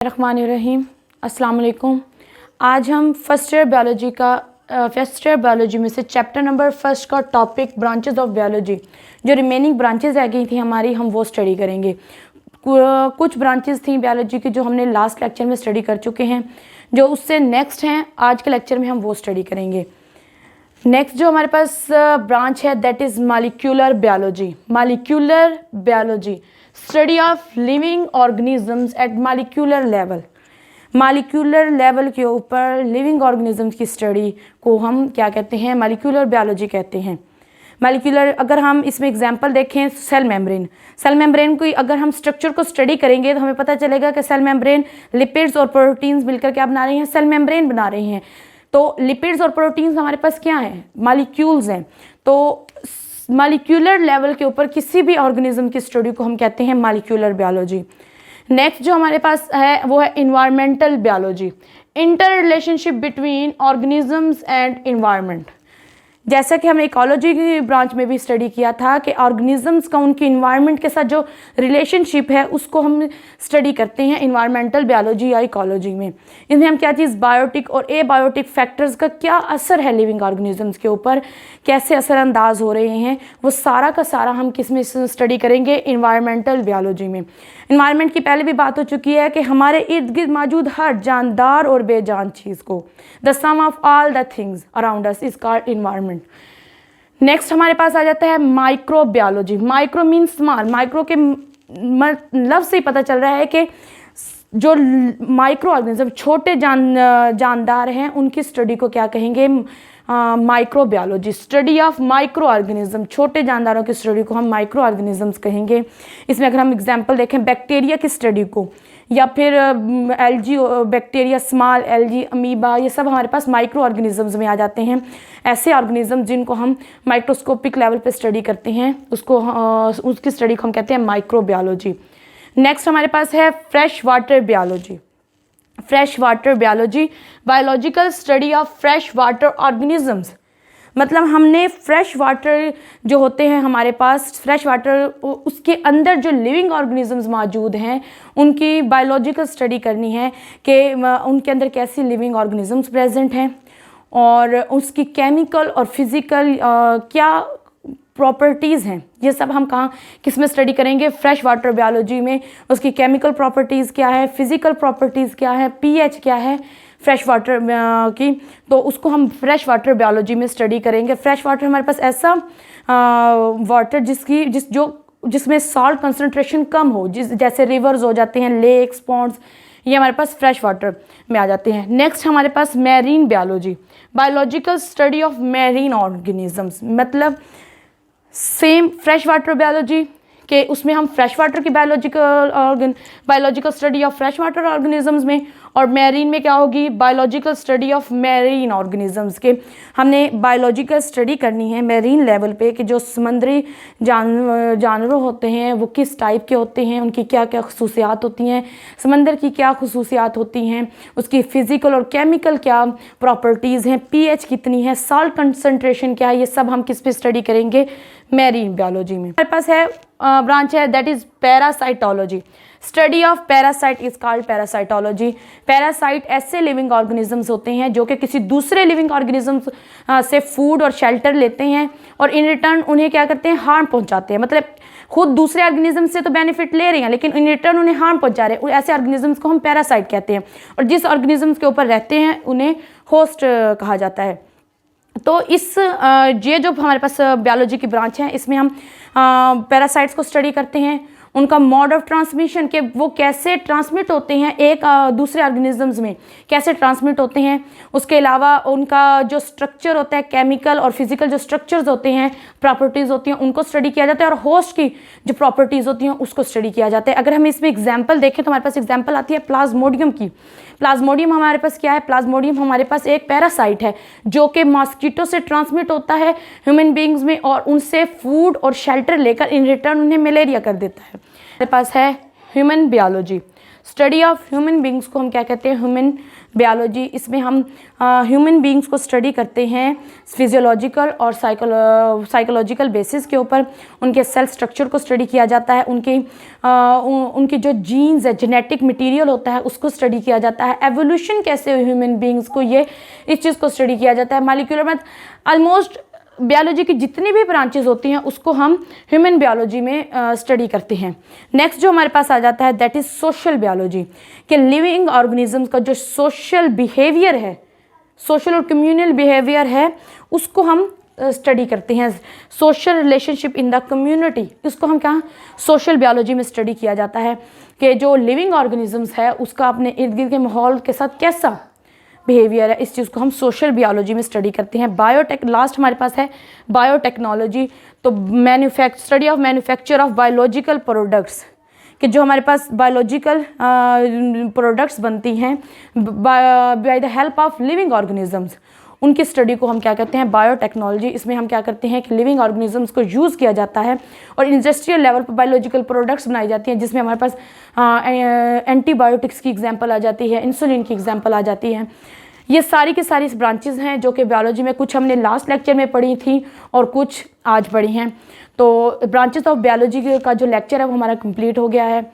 रहीम अस्सलाम वालेकुम। आज हम फर्स्ट ईयर बायोलॉजी में से चैप्टर नंबर फर्स्ट का टॉपिक ब्रांचेस ऑफ बायोलॉजी, जो रिमेनिंग ब्रांचेस रह गई थी हमारी, हम वो स्टडी करेंगे। कुछ ब्रांचेस थी बायोलॉजी की जो हमने लास्ट लेक्चर में स्टडी कर चुके हैं, जो उससे नेक्स्ट हैं आज के लेक्चर में हम वो स्टडी करेंगे। नेक्स्ट जो हमारे पास ब्रांच है that is molecular biology. Molecular biology, study of living organisms at molecular level. Molecular level के ऊपर लिविंग ऑर्गेनिजम्स की स्टडी को हम क्या कहते हैं? मॉलिक्यूलर बायोलॉजी कहते हैं। मॉलिक्यूलर, अगर हम इसमें एग्जांपल देखें, सेल मेम्ब्रेन की अगर हम स्ट्रक्चर को स्टडी करेंगे तो हमें पता चलेगा कि सेल मेम्ब्रेन लिपिड्स और प्रोटीन्स मिलकर क्या बना रही हैं? सेल मेम्ब्रेन बना रही हैं। तो लिपिड्स और प्रोटीन्स हमारे पास क्या हैं? मॉलिक्यूल्स हैं। तो मॉलिक्यूलर लेवल के ऊपर किसी भी ऑर्गेनिज्म की स्टडी को हम कहते हैं मॉलिक्यूलर बायोलॉजी। नेक्स्ट जो हमारे पास है वो है environmental biology, inter relationship between organisms and environment. जैसा कि हमने इकोलॉजी की ब्रांच में भी स्टडी किया था कि ऑर्गेनिजम्स का उनकी इन्वायरमेंट के साथ जो रिलेशनशिप है उसको हम स्टडी करते हैं इन्वायरमेंटल बायोलॉजी या इकोलॉजी में। इसमें हम क्या चीज़, बायोटिक और एबायोटिक फैक्टर्स का क्या असर है लिविंग ऑर्गेनिजम्स के ऊपर, कैसे असरअंदाज हो रहे हैं, वो सारा का सारा हम किस में स्टडी करेंगे? इन्वायरमेंटल बायोलॉजी में। इन्वायरमेंट की पहले भी बात हो चुकी है कि हमारे इर्द गिर्द मौजूद हर जानदार और बेजान चीज़ को, the sum of all the things around us is called environment. Next हमारे पास आ जाता है microbiology. Micro mean small. Micro के लफ्ज़ से ही पता चल रहा है कि जो माइक्रो ऑर्गेनिज्म, छोटे जानदार हैं, उनकी स्टडी को क्या कहेंगे? Micro biology. Study of micro organism, छोटे जानदारों की स्टडी को हम माइक्रो ऑर्गेनिजम्स कहेंगे। इसमें अगर हम एग्जांपल देखें बैक्टीरिया की स्टडी को, या फिर algae bacteria, small algae, amoeba, ये सब हमारे पास माइक्रो ऑर्गेनिजम्स में आ जाते हैं। ऐसे ऑर्गेनिज्म जिनको हम माइक्रोस्कोपिक लेवल पे स्टडी करते हैं, उसकी स्टडी को हम कहते हैं माइक्रो बायोलॉजी। नेक्स्ट हमारे पास है fresh water biology. Fresh water biology, biological study of fresh water organisms. मतलब हमने फ्रेश वाटर जो होते हैं हमारे पास, फ्रेश वाटर, उसके अंदर जो लिविंग ऑर्गेनिजम्स मौजूद हैं उनकी बायोलॉजिकल स्टडी करनी है कि उनके अंदर कैसी लिविंग ऑर्गेनिजम्स प्रेजेंट हैं और उसकी केमिकल और फिज़िकल क्या प्रॉपर्टीज़ हैं। ये सब हम कहाँ किस में स्टडी करेंगे? फ्रेश वाटर बायोलॉजी में। उसकी केमिकल प्रॉपर्टीज़ क्या है, फिज़िकल प्रॉपर्टीज़ क्या है, पीएच क्या है फ्रेश वाटर की, तो उसको हम फ्रेश वाटर बायोलॉजी में स्टडी करेंगे। फ्रेश वाटर हमारे पास ऐसा वाटर जिसमें सॉल्ट कंसनट्रेशन कम हो, जैसे रिवर्स हो जाते हैं, लेक्स, पॉन्ड्स, ये हमारे पास फ्रेश वाटर में आ जाते हैं। नेक्स्ट हमारे पास marine biology, biological study of marine organisms. मतलब सेम फ्रेश वाटर बायोलॉजी के उसमें हम फ्रेश वाटर की biological study of fresh water organisms में, और मैरीन में क्या होगी? Biological study of marine organisms के। हमने बायोलॉजिकल स्टडी करनी है मैरीन लेवल पे कि जो समुद्री जानवर होते हैं वो किस टाइप के होते हैं, उनकी क्या क्या खसूसियात होती हैं, समंदर की क्या खसूसियात होती हैं, उसकी फ़िज़िकल और केमिकल क्या प्रॉपर्टीज़ हैं, पीएच कितनी है, सॉल्ट कंसनट्रेशन क्या है, ये सब हम किस पे स्टडी करेंगे? मैरीन बायोलॉजी में। हमारे पास है ब्रांच है that is parasitology. Study of parasite is called parasitology. Parasite ऐसे लिविंग ऑर्गेनिजम्स होते हैं जो कि किसी दूसरे लिविंग ऑर्गेनिजम्स से फूड और शेल्टर लेते हैं और इन रिटर्न उन्हें क्या करते हैं? हार्म पहुंचाते हैं। मतलब खुद दूसरे ऑर्गेनिज्म से तो बेनिफिट ले रहे हैं लेकिन इन रिटर्न उन्हें हार्म पहुंचा रहे हैं। ऐसे ऑर्गेनिजम्स को हम पैरासाइट कहते हैं, और जिस ऑर्गेनिजम्स के ऊपर रहते हैं उन्हें होस्ट कहा जाता है। तो ये जो हमारे पास बायोलॉजी की ब्रांच है, इसमें हम पैरासाइट्स को स्टडी करते हैं, उनका मोड ऑफ ट्रांसमिशन के वो कैसे ट्रांसमिट होते हैं एक दूसरे ऑर्गेनिजम्स में, कैसे ट्रांसमिट होते हैं। उसके अलावा उनका जो स्ट्रक्चर होता है, केमिकल और फिजिकल जो स्ट्रक्चर्स होते हैं, प्रॉपर्टीज़ होती हैं, उनको स्टडी किया जाता है, और होस्ट की जो प्रॉपर्टीज़ होती हैं उसको स्टडी किया जाता है। अगर हम इसमें एग्जाम्पल देखें तो हमारे पास एग्जाम्पल आती है प्लाज्मोडियम की। प्लाज्मोडियम हमारे पास क्या है? प्लाज्मोडियम हमारे पास एक पैरासाइट है जो कि मॉस्किटो से ट्रांसमिट होता है ह्यूमन बींग्स में, और उनसे फूड और शेल्टर लेकर इन रिटर्न उन्हें मलेरिया कर देता है। हमारे पास है human biology, study of human beings को हम क्या कहते हैं, ह्यूमन बायोलॉजी। इसमें हम ह्यूमन बींग्स को स्टडी करते हैं फिजियोलॉजिकल और साइकोलॉजिकल बेसिस के ऊपर। उनके सेल स्ट्रक्चर को स्टडी किया जाता है, उनकी जो जीन्स है, जेनेटिक मटेरियल होता है, उसको स्टडी किया जाता है। एवोल्यूशन कैसे हुई ह्यूमन बींग्स को, ये इस चीज़ को स्टडी किया जाता है। मॉलिक्यूलर मैथ, ऑलमोस्ट बायोलॉजी की जितनी भी ब्रांचेस होती हैं उसको हम ह्यूमन बायोलॉजी में स्टडी करते हैं। नेक्स्ट जो हमारे पास आ जाता है दैट इज़ सोशल बायोलॉजी, कि लिविंग ऑर्गेनिजम्स का जो सोशल बिहेवियर है, सोशल और कम्युनल बिहेवियर है, उसको हम स्टडी करते हैं। Social relationship in the community, इसको हम क्या सोशल बायोलॉजी में स्टडी किया जाता है कि जो लिविंग ऑर्गेनिजम्स है उसका अपने इर्द गिर्द के माहौल के साथ कैसा बिहेवियर है, इस चीज़ को हम सोशल बायोलॉजी में स्टडी करते हैं। बायोटेक लास्ट हमारे पास है बायोटेक्नोलॉजी, तो study of manufacture of biological products, कि जो हमारे पास बायोलॉजिकल प्रोडक्ट्स बनती हैं by the help of living organisms, उनकी स्टडी को हम क्या कहते हैं, बायोटेक्नोलॉजी। इसमें हम क्या करते हैं कि लिविंग ऑर्गेनिजम्स को यूज़ किया जाता है और इंडस्ट्रियल लेवल पर बायोलॉजिकल प्रोडक्ट्स बनाई जाती हैं, जिसमें हमारे पास एंटीबायोटिक्स की एग्जांपल आ जाती है, इंसुलिन की एग्जांपल आ जाती है। ये सारी की सारी ब्रांचेस हैं जो कि बायोलॉजी में कुछ हमने लास्ट लेक्चर में पढ़ी थी और कुछ आज पढ़ी हैं। तो ब्रांचेस ऑफ बायोलॉजी का जो लेक्चर है वो हमारा कंप्लीट हो गया है।